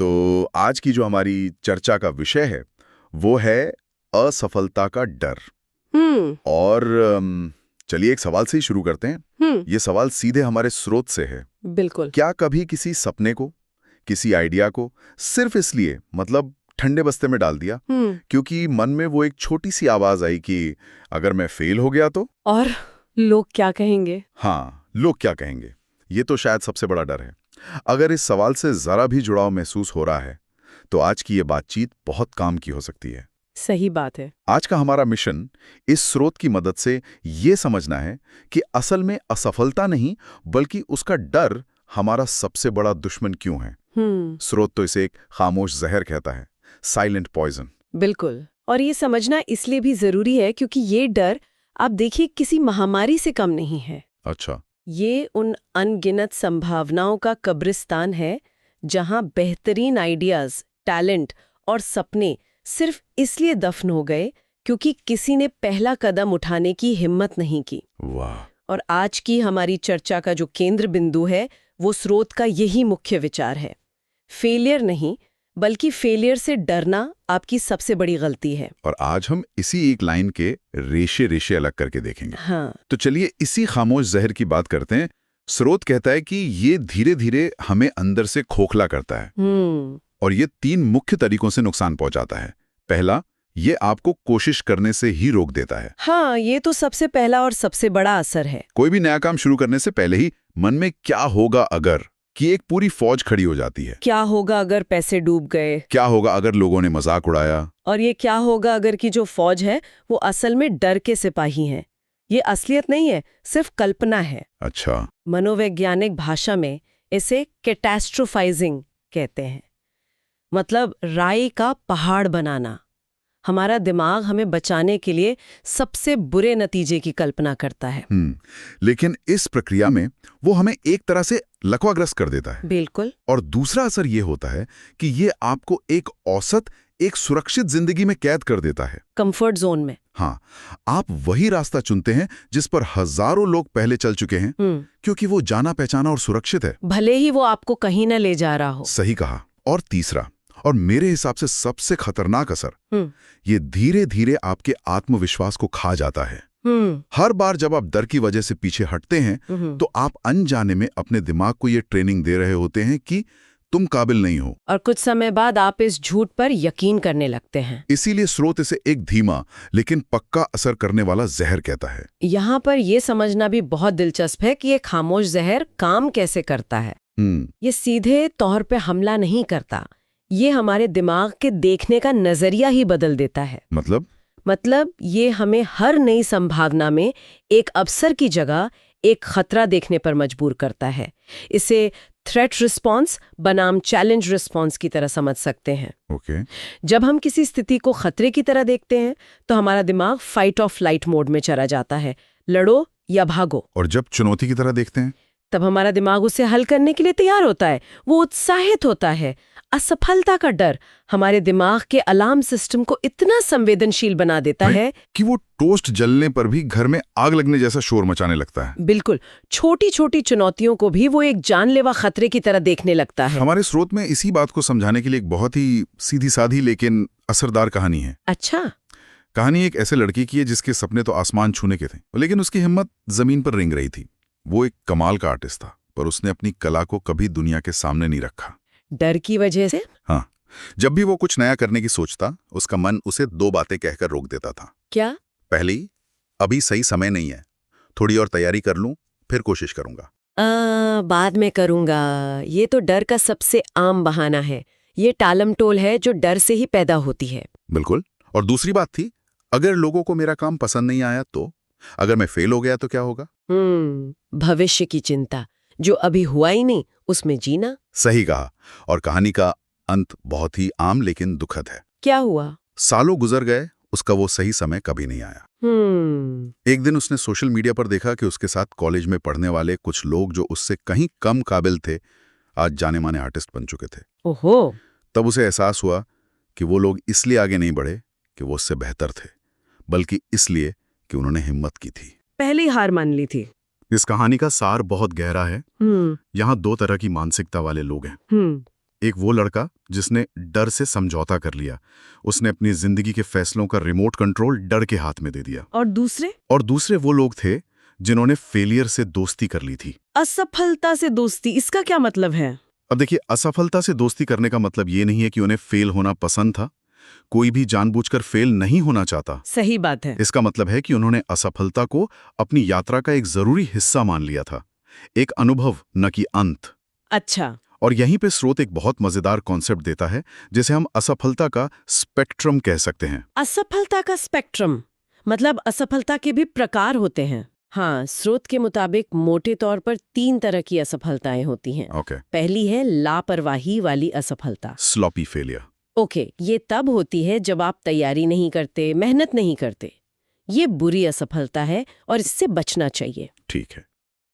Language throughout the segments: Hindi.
तो आज की जो हमारी चर्चा का विषय है वो है असफलता का डर। और चलिए एक सवाल से ही शुरू करते हैं। ये सवाल सीधे हमारे स्रोत से है। बिल्कुल। क्या कभी किसी सपने को, किसी आइडिया को सिर्फ इसलिए मतलब ठंडे बस्ते में डाल दिया क्योंकि मन में वो एक छोटी सी आवाज आई कि अगर मैं फेल हो गया तो? और लोग क्या कहेंगे? हाँ, लोग क्या कहेंगे, ये तो शायद सबसे बड़ा डर है। अगर इस सवाल से जरा भी जुड़ाव महसूस हो रहा है तो आज की ये बातचीत बहुत काम की हो सकती है। सही बात है। आज का हमारा मिशन इस स्रोत की मदद से ये समझना है कि असल में असफलता नहीं बल्कि उसका डर हमारा सबसे बड़ा दुश्मन क्यों है। स्रोत तो इसे एक खामोश जहर कहता है, साइलेंट पॉइजन। बिल्कुल। और ये समझना इसलिए भी जरूरी है क्योंकि ये डर, आप देखिए, किसी महामारी से कम नहीं है। अच्छा। ये उन अनगिनत संभावनाओं का कब्रिस्तान है जहां बेहतरीन आइडियाज, टैलेंट और सपने सिर्फ इसलिए दफन हो गए क्योंकि किसी ने पहला कदम उठाने की हिम्मत नहीं की। वाह। और आज की हमारी चर्चा का जो केंद्र बिंदु है वो स्रोत का यही मुख्य विचार है। फेलियर नहीं बल्कि फेलियर से डरना आपकी सबसे बड़ी गलती है। और आज हम इसी एक लाइन के रेशे रेशे अलग करके देखेंगे। हाँ। तो चलिए इसी खामोश जहर की बात करते हैं। स्रोत कहता है कि ये धीरे धीरे हमें अंदर से खोखला करता है और ये 3 मुख्य तरीकों से नुकसान पहुंचाता है। पहला, ये आपको कोशिश करने से ही रोक देता है। हाँ, ये तो सबसे पहला और सबसे बड़ा असर है। कोई भी नया काम शुरू करने से पहले ही मन में क्या होगा अगर कि एक पूरी फौज खड़ी हो जाती है। क्या होगा अगर पैसे डूब गए? क्या होगा अगर लोगों ने मजाक उड़ाया? और ये क्या होगा अगर की जो फौज है वो असल में डर के सिपाही हैं। ये असलियत नहीं है, सिर्फ कल्पना है। अच्छा। मनोवैज्ञानिक भाषा में इसे कैटास्ट्रोफाइजिंग कहते हैं, मतलब राई का पहाड़ बनाना। हमारा दिमाग हमें बचाने के लिए सबसे बुरे नतीजे की कल्पना करता है। लेकिन इस प्रक्रिया में वो हमें एक तरह से लकवाग्रस्त कर देता है। बिल्कुल। और दूसरा असर ये होता है कि ये आपको एक औसत, एक सुरक्षित जिंदगी में कैद कर देता है, कंफर्ट जोन में। हाँ, आप वही रास्ता चुनते हैं जिस पर हजारों लोग पहले चल चुके हैं क्योंकि वो जाना पहचाना और सुरक्षित है, भले ही वो आपको कहीं न ले जा रहा हो। सही कहा। और तीसरा और मेरे हिसाब से सबसे खतरनाक असर, ये धीरे धीरे आपके आत्मविश्वास को खा जाता है। हर बार जब आप डर की वजह से पीछे हटते हैं तो आप अनजाने में अपने दिमाग को ये ट्रेनिंग दे रहे होते हैं कि तुम काबिल नहीं हो। और कुछ समय बाद आप इस झूठ पर यकीन करने लगते हैं। इसीलिए स्रोत इसे एक धीमा लेकिन पक्का असर करने वाला जहर कहता है। यहाँ पर यह समझना भी बहुत दिलचस्प है कि ये खामोश जहर काम कैसे करता है। ये सीधे तौर पे हमला नहीं करता, ये हमारे दिमाग के देखने का नजरिया ही बदल देता है। मतलब ये हमें हर नई संभावना में एक अवसर की जगह एक खतरा देखने पर मजबूर करता है। इसे थ्रेट रिस्पॉन्स बनाम चैलेंज रिस्पॉन्स की तरह समझ सकते हैं। जब हम किसी स्थिति को खतरे की तरह देखते हैं तो हमारा दिमाग फाइट और फ्लाइट मोड में चला जाता है, लड़ो या भागो। और जब चुनौती की तरह देखते हैं तब हमारा दिमाग उसे हल करने के लिए तैयार होता है, वो उत्साहित होता है। असफलता का डर हमारे दिमाग के अलार्म सिस्टम को इतना संवेदनशील बना देता है कि वो टोस्ट जलने पर भी घर में आग लगने जैसा शोर मचाने लगता है। बिल्कुल। छोटी छोटी चुनौतियों को भी वो एक जानलेवा खतरे की तरह देखने लगता है। हमारे स्रोत में इसी बात को समझाने के लिए एक बहुत ही सीधी साधी लेकिन असरदार कहानी है। अच्छा। कहानी एक ऐसे लड़की की है जिसके सपने तो आसमान छूने के थे, लेकिन उसकी हिम्मत जमीन पर रेंग रही थी। वो एक कमाल का आर्टिस्ट था, पर उसने अपनी कला को कभी दुनिया के सामने नहीं रखा। डर की वजह से? हाँ। जब भी वो कुछ नया करने की सोचता, उसका मन उसे 2 बातें कहकर रोक देता था। क्या? पहली, अभी सही समय नहीं है, थोड़ी और तैयारी कर लूं, फिर कोशिश करूंगा। बाद में करूंगा। ये तो डर का सबसे आम बहाना है। ये टालमटोल है जो डर से ही पैदा होती है। बिल्कुल। और दूसरी बात थी, अगर लोगों को मेरा काम पसंद नहीं आया तो? अगर मैं फेल हो गया तो क्या होगा? भविष्य की चिंता, जो अभी हुआ ही नहीं उसमें जीना। सही कहा। और कहानी का अंत बहुत ही आम लेकिन दुखद है। क्या हुआ? सालों गुजर गए, उसका वो सही समय कभी नहीं आया। एक दिन उसने सोशल मीडिया पर देखा कि उसके साथ कॉलेज में पढ़ने वाले कुछ लोग जो उससे कहीं कम काबिल थे, आज जाने माने आर्टिस्ट बन चुके थे। ओहो। तब उसे एहसास हुआ कि वो लोग इसलिए आगे नहीं बढ़े कि वो उससे बेहतर थे, बल्कि इसलिए कि उन्होंने हिम्मत की थी, पहले ही हार मान ली थी। इस कहानी का सार बहुत गहरा है। यहाँ 2 तरह की मानसिकता वाले लोग हैं। एक वो लड़का जिसने डर से समझौता कर लिया, उसने अपनी जिंदगी के फैसलों का रिमोट कंट्रोल डर के हाथ में दे दिया। और दूसरे वो लोग थे जिन्होंने फेलियर से दोस्ती कर ली थी। असफलता से दोस्ती, इसका क्या मतलब है? अब देखिए, असफलता से दोस्ती करने का मतलब ये नहीं है कि उन्हें फेल होना पसंद था। कोई भी जानबूझकर फेल नहीं होना चाहता। सही बात है। इसका मतलब है कि उन्होंने असफलता को अपनी यात्रा का एक जरूरी हिस्सा मान लिया था, एक अनुभव न कि अंत। अच्छा। और यहीं पे स्रोत एक बहुत मजेदार कॉन्सेप्ट देता है, जिसे हम असफलता का स्पेक्ट्रम कह सकते हैं। असफलता का स्पेक्ट्रम मतलब असफलता के भी प्रकार होते हैं। हाँ, स्रोत के मुताबिक मोटे तौर पर 3 तरह की असफलताएं होती हैं। पहली है लापरवाही वाली असफलता, स्लॉपी फेलियर। ये तब होती है जब आप तैयारी नहीं करते, मेहनत नहीं करते। ये बुरी असफलता है और इससे बचना चाहिए। ठीक है।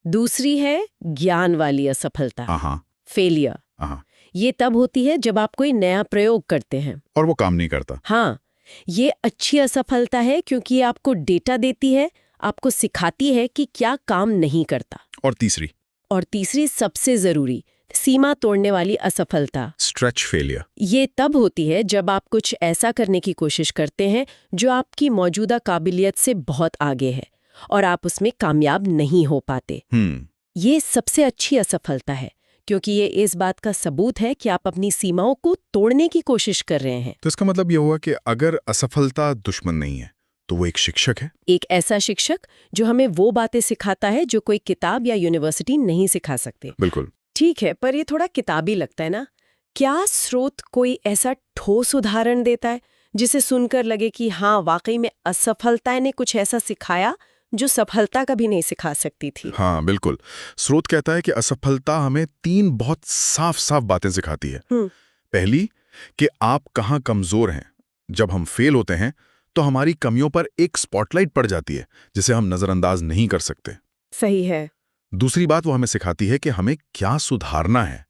दूसरी है ज्ञान वाली असफलता, फेलियर। ये तब होती है जब आप कोई नया प्रयोग करते हैं और वो काम नहीं करता। हाँ, ये अच्छी असफलता है क्योंकि ये आपको डेटा देती है, आपको सिखाती है कि क्या काम नहीं करता। और तीसरी सबसे जरूरी, सीमा तोड़ने वाली असफलता, स्ट्रेच फेलियर। ये तब होती है जब आप कुछ ऐसा करने की कोशिश करते हैं जो आपकी मौजूदा काबिलियत से बहुत आगे है और आप उसमें कामयाब नहीं हो पाते। ये सबसे अच्छी असफलता है क्योंकि ये इस बात का सबूत है कि आप अपनी सीमाओं को तोड़ने की कोशिश कर रहे हैं। तो इसका मतलब ये हुआ कि अगर असफलता दुश्मन नहीं है तो वो एक शिक्षक है। एक ऐसा शिक्षक जो हमें वो बातें सिखाता है जो कोई किताब या यूनिवर्सिटी नहीं सिखा सकते। बिल्कुल। ठीक है, पर ये थोड़ा किताबी लगता है ना? क्या स्रोत कोई ऐसा ठोस उदाहरण देता है जिसे सुनकर लगे कि हाँ, वाकई में असफलता ने कुछ ऐसा सिखाया जो सफलता कभी नहीं सिखा सकती थी? हाँ, बिल्कुल। स्रोत कहता है कि असफलता हमें 3 बहुत साफ साफ बातें सिखाती है। पहली, कि आप कहाँ कमजोर हैं। जब हम फेल होते हैं तो हमारी कमियों पर एक स्पॉटलाइट पड़ जाती है जिसे हम नजरअंदाज नहीं कर सकते। सही है। दूसरी बात, वो हमें सिखाती है कि हमें क्या सुधारना है।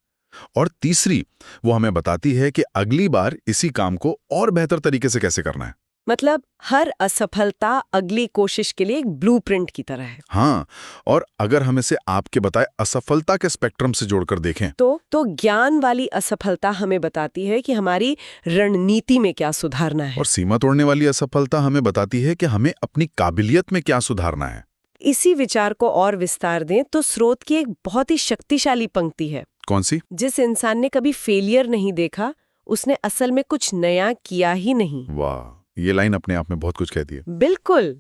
और तीसरी, वो हमें बताती है कि अगली बार इसी काम को और बेहतर तरीके से कैसे करना है। मतलब हर असफलता अगली कोशिश के लिए एक ब्लूप्रिंट की तरह है। हाँ, और अगर हम इसे आपके बताए असफलता के स्पेक्ट्रम से जोड़कर देखें तो ज्ञान वाली असफलता हमें बताती है कि हमारी रणनीति में क्या सुधारना है, और सीमा तोड़ने वाली असफलता हमें बताती है कि हमें अपनी काबिलियत में क्या सुधारना है। इसी विचार को और विस्तार दें तो स्रोत की एक बहुत ही शक्तिशाली पंक्ति है। कौन सी? जिस इंसान ने कभी फेलियर नहीं देखा, उसने असल में कुछ नया किया ही नहीं। वाह, ये लाइन अपने आप में बहुत कुछ कहती है। बिल्कुल।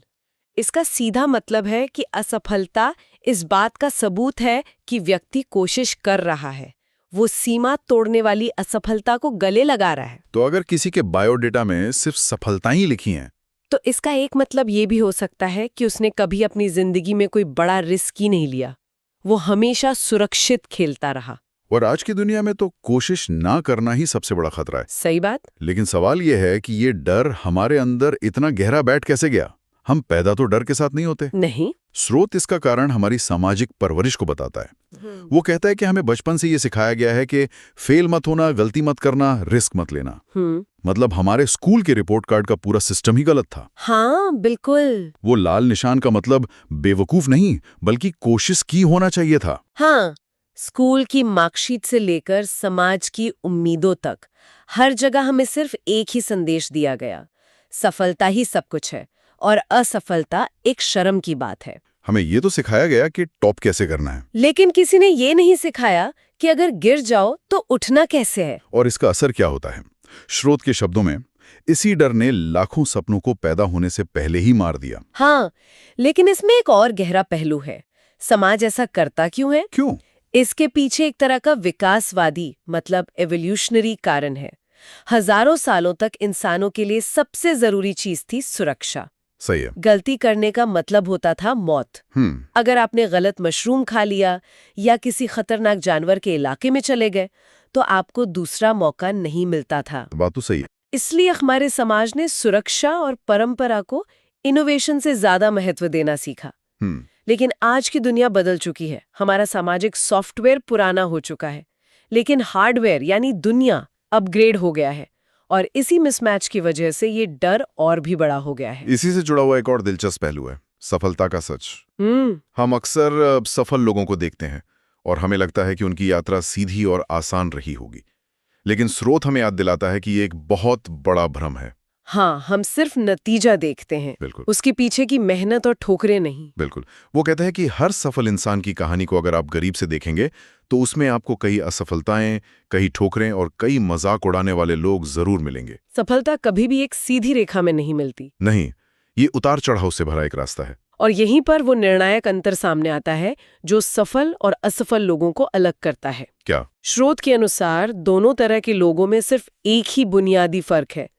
इसका सीधा मतलब है कि असफलता इस बात का सबूत है कि व्यक्ति कोशिश कर रहा है, वो सीमा तोड़ने वाली असफलता को गले लगा रहा है। तो अगर किसी के बायोडेटा में सिर्फ सफलताएं ही लिखी हैं, तो इसका एक मतलब ये भी हो सकता है कि उसने कभी अपनी जिंदगी में कोई बड़ा रिस्क ही नहीं लिया, वो हमेशा सुरक्षित खेलता रहा। और आज की दुनिया में तो कोशिश ना करना ही सबसे बड़ा खतरा है। सही बात। लेकिन सवाल यह है कि ये डर हमारे अंदर इतना गहरा बैठ कैसे गया? हम पैदा तो डर के साथ नहीं होते। नहीं। स्रोत इसका कारण हमारी सामाजिक परवरिश को बताता है। वो कहता है कि हमें बचपन से ये सिखाया गया है कि फेल मत होना, गलती मत करना, रिस्क मत लेना। मतलब हमारे स्कूल के रिपोर्ट कार्ड का पूरा सिस्टम ही गलत था। हाँ, बिल्कुल। वो लाल निशान का मतलब बेवकूफ नहीं, बल्कि कोशिश की होना चाहिए था। हाँ, स्कूल की मार्कशीट से लेकर समाज की उम्मीदों तक हर जगह हमें सिर्फ एक ही संदेश दिया गया, सफलता ही सब कुछ है और असफलता एक शर्म की बात है। हमें ये तो सिखाया गया कि टॉप कैसे करना है, लेकिन किसी ने ये नहीं सिखाया कि अगर गिर जाओ तो उठना कैसे है और इसका असर क्या होता है। स्रोत के शब्दों में, इसी डर ने लाखों सपनों को पैदा होने से पहले ही मार दिया। हाँ, लेकिन इसमें एक और गहरा पहलू है। समाज ऐसा करता क्यों है? क्यों? इसके पीछे एक तरह का विकासवादी मतलब एवोल्यूशनरी कारण है। हजारों सालों तक इंसानों के लिए सबसे जरूरी चीज थी सुरक्षा। सही है। गलती करने का मतलब होता था मौत। अगर आपने गलत मशरूम खा लिया या किसी खतरनाक जानवर के इलाके में चले गए तो आपको दूसरा मौका नहीं मिलता था। बात तो सही है। इसलिए हमारे समाज ने सुरक्षा और परंपरा को इनोवेशन से ज्यादा महत्व देना सीखा। लेकिन आज की दुनिया बदल चुकी है। हमारा सामाजिक सॉफ्टवेयर पुराना हो चुका है, लेकिन हार्डवेयर यानी दुनिया अपग्रेड हो गया है और इसी मिसमैच की वजह से ये डर और भी बड़ा हो गया है। इसी से जुड़ा हुआ एक और दिलचस्प पहलू है सफलता का सच। हम अक्सर सफल लोगों को देखते हैं और हमें लगता है कि उनकी यात्रा सीधी और आसान रही होगी, लेकिन स्रोत हमें याद दिलाता है कि ये एक बहुत बड़ा भ्रम है। हाँ, हम सिर्फ नतीजा देखते हैं, बिल्कुल, उसके पीछे की मेहनत और ठोकरें नहीं। बिल्कुल। वो कहते हैं कि हर सफल इंसान की कहानी को अगर आप करीब से देखेंगे तो उसमें आपको कई असफलताएं, कई ठोकरें और कई मजाक उड़ाने वाले लोग जरूर मिलेंगे। सफलता कभी भी एक सीधी रेखा में नहीं मिलती। नहीं, ये उतार चढ़ाव से भरा एक रास्ता है। और यहीं पर वो निर्णायक अंतर सामने आता है जो सफल और असफल लोगों को अलग करता है। क्या? स्रोत के अनुसार दोनों तरह के लोगों में सिर्फ एक ही बुनियादी फर्क है।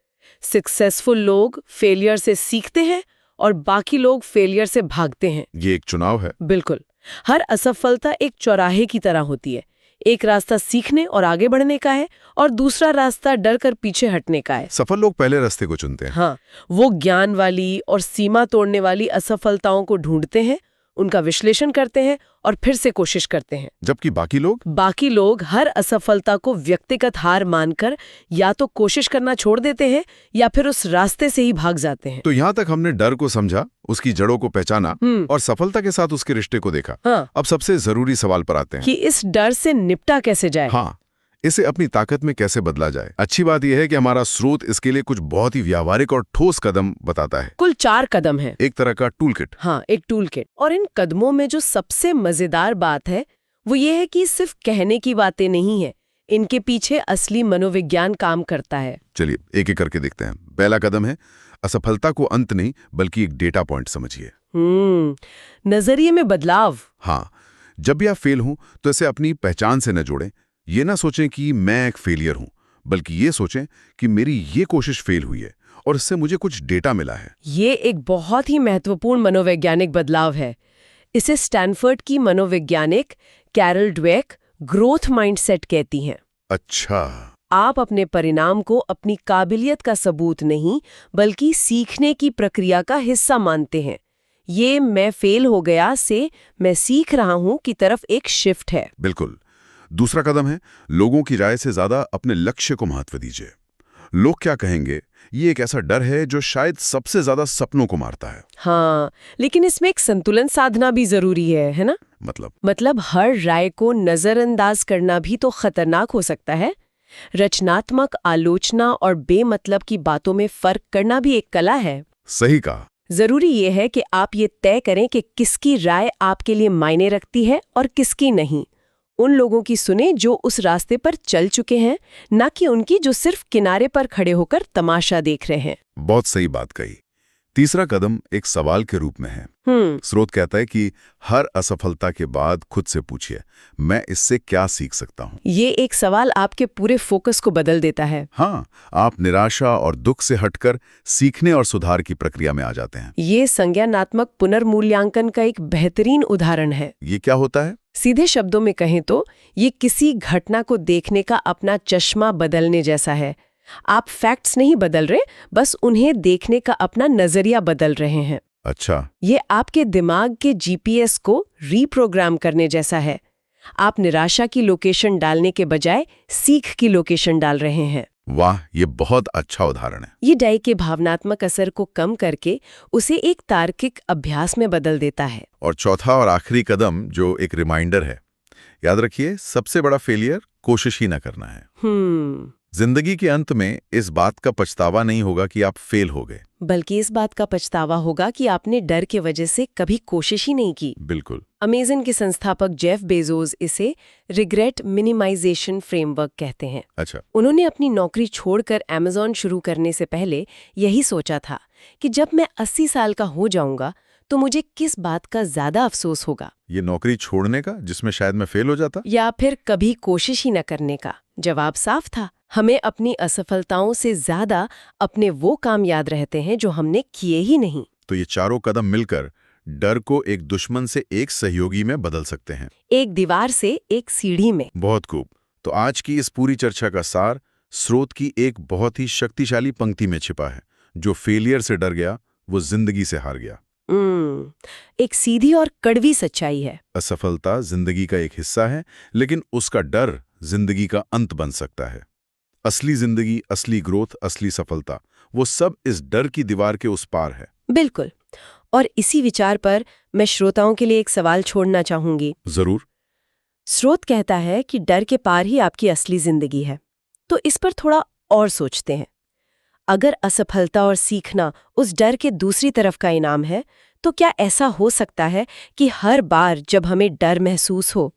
सक्सेसफुल लोग फेलियर से सीखते हैं और बाकी लोग फेलियर से भागते हैं। ये एक चुनाव है। बिल्कुल। हर असफलता एक चौराहे की तरह होती है। एक रास्ता सीखने और आगे बढ़ने का है और दूसरा रास्ता डर कर पीछे हटने का है। सफल लोग पहले रास्ते को चुनते हैं। हाँ, वो ज्ञान वाली और सीमा तोड़ने वाली असफलताओं को ढूंढते हैं, उनका विश्लेषण करते हैं और फिर से कोशिश करते हैं। जबकि बाकी लोग हर असफलता को व्यक्तिगत हार मानकर या तो कोशिश करना छोड़ देते हैं या फिर उस रास्ते से ही भाग जाते हैं। तो यहाँ तक हमने डर को समझा, उसकी जड़ों को पहचाना और सफलता के साथ उसके रिश्ते को देखा। हाँ। अब सबसे जरूरी सवाल पर आते हैं कि इस डर से निपटा कैसे जाए। हाँ, इसे अपनी ताकत में कैसे बदला जाए। अच्छी बात यह है कि हमारा स्रोत इसके लिए कुछ बहुत ही व्यावहारिक और ठोस कदम बताता है। कुल 4 कदम है, एक तरह का टूल किट। हाँ, एक टूल किट। और इन कदमों में जो सबसे मजेदार बात है वो ये है कि सिर्फ कहने की बातें नहीं है, इनके पीछे असली मनोविज्ञान काम करता है। चलिए एक एक करके देखते हैं। पहला कदम है असफलता को अंत नहीं बल्कि एक डेटा पॉइंट समझिए। नजरिए में बदलाव। हाँ, जब भी आप फेल हूं तो इसे अपनी पहचान से न जोड़ें। ये ना सोचें कि मैं एक फेलियर हूं, बल्कि ये सोचें कि मेरी ये कोशिश फेल हुई है और इससे मुझे कुछ डेटा मिला है। ये एक बहुत ही महत्वपूर्ण मनोवैज्ञानिक बदलाव है। इसे स्टैनफोर्ड की मनोवैज्ञानिक कैरल ड्वेक ग्रोथ माइंडसेट कहती हैं। अच्छा। आप अपने परिणाम को अपनी काबिलियत का सबूत नहीं बल्कि सीखने की प्रक्रिया का हिस्सा मानते हैं। ये मैं फेल हो गया से मैं सीख रहा हूं की तरफ एक शिफ्ट है। बिल्कुल। दूसरा कदम है लोगों की राय से ज्यादा अपने लक्ष्य को महत्व दीजिए। लोग क्या कहेंगे, ये एक ऐसा डर है जो शायद सबसे ज्यादा सपनों को मारता है। हाँ, लेकिन इसमें एक संतुलन साधना भी जरूरी है ना? मतलब हर राय को नजरअंदाज करना भी तो खतरनाक हो सकता है। रचनात्मक आलोचना और बेमतलब की बातों में फर्क करना भी एक कला है। सही कहा। जरूरी ये है कि आप ये तय करें कि किसकी राय आपके लिए मायने रखती है और किसकी नहीं। उन लोगों की सुने जो उस रास्ते पर चल चुके हैं, ना कि उनकी जो सिर्फ किनारे पर खड़े होकर तमाशा देख रहे हैं। बहुत सही बात कही। तीसरा कदम एक सवाल के रूप में है। स्रोत कहता है कि हर असफलता के बाद खुद से पूछिए, मैं इससे क्या सीख सकता हूँ। ये एक सवाल आपके पूरे फोकस को बदल देता है। हाँ, आप निराशा और दुख से हटकर सीखने और सुधार की प्रक्रिया में आ जाते हैं। ये संज्ञानात्मक पुनर्मूल्यांकन का एक बेहतरीन उदाहरण है। ये क्या होता है? सीधे शब्दों में कहें तो ये किसी घटना को देखने का अपना चश्मा बदलने जैसा है। आप फैक्ट्स नहीं बदल रहे, बस उन्हें देखने का अपना नजरिया बदल रहे हैं। अच्छा। ये आपके दिमाग के जीपीएस को रीप्रोग्राम करने जैसा है। आप निराशा की लोकेशन डालने के बजाय सीख की लोकेशन डाल रहे हैं। वाह, ये बहुत अच्छा उदाहरण है। ये डाई के भावनात्मक असर को कम करके उसे एक तार्किक अभ्यास में बदल देता है। और चौथा और आखिरी कदम जो एक रिमाइंडर है, याद रखिए सबसे बड़ा फेलियर कोशिश ही न करना है। जिंदगी के अंत में इस बात का पछतावा नहीं होगा कि आप फेल हो गए, बल्कि इस बात का पछतावा होगा कि आपने डर के वजह से कभी कोशिश ही नहीं की। बिल्कुल। अमेज़न के संस्थापक जेफ बेजोस इसे रिग्रेट मिनिमाइजेशन फ्रेमवर्क कहते हैं। अच्छा। उन्होंने अपनी नौकरी छोड़कर अमेज़न शुरू करने से पहले यही सोचा था कि जब मैं 80 साल का हो जाऊंगा तो मुझे किस बात का ज्यादा अफसोस होगा। ये नौकरी छोड़ने का जिसमें शायद मैं फेल हो जाता, या फिर कभी कोशिश ही न करने का? जवाब साफ था, हमें अपनी असफलताओं से ज्यादा अपने वो काम याद रहते हैं जो हमने किए ही नहीं। तो ये चारों कदम मिलकर डर को एक दुश्मन से एक सहयोगी में बदल सकते हैं, एक दीवार से एक सीढ़ी में। बहुत खूब। तो आज की इस पूरी चर्चा का सार स्रोत की एक बहुत ही शक्तिशाली पंक्ति में छिपा है, जो फेलियर से डर गया वो जिंदगी से हार गया। एक सीधी और कड़वी सच्चाई है। असफलता जिंदगी का एक हिस्सा है, लेकिन उसका डर जिंदगी का अंत बन सकता है। असली जिंदगी, असली ग्रोथ, असली सफलता, वो सब इस डर की दीवार के उस पार है। बिल्कुल। और इसी विचार पर मैं श्रोताओं के लिए एक सवाल छोड़ना चाहूंगी। जरूर। स्रोत कहता है कि डर के पार ही आपकी असली जिंदगी है। तो इस पर थोड़ा और सोचते हैं। अगर असफलता और सीखना उस डर के दूसरी तरफ का इनाम है, तो क्या ऐसा हो सकता है कि हर बार जब हमें डर महसूस हो,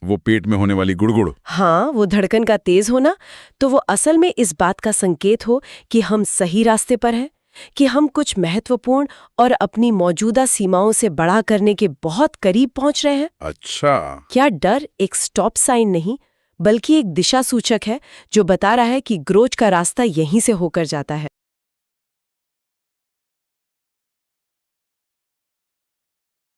वो पेट में होने वाली गुड़गुड़, हाँ, वो धड़कन का तेज होना, तो वो असल में इस बात का संकेत हो कि हम सही रास्ते पर हैं, कि हम कुछ महत्वपूर्ण और अपनी मौजूदा सीमाओं से बड़ा करने के बहुत करीब पहुंच रहे हैं? अच्छा। क्या डर एक स्टॉप साइन नहीं, बल्कि एक दिशा सूचक है जो बता रहा है कि ग्रोथ का रास्ता यहीं से होकर जाता है?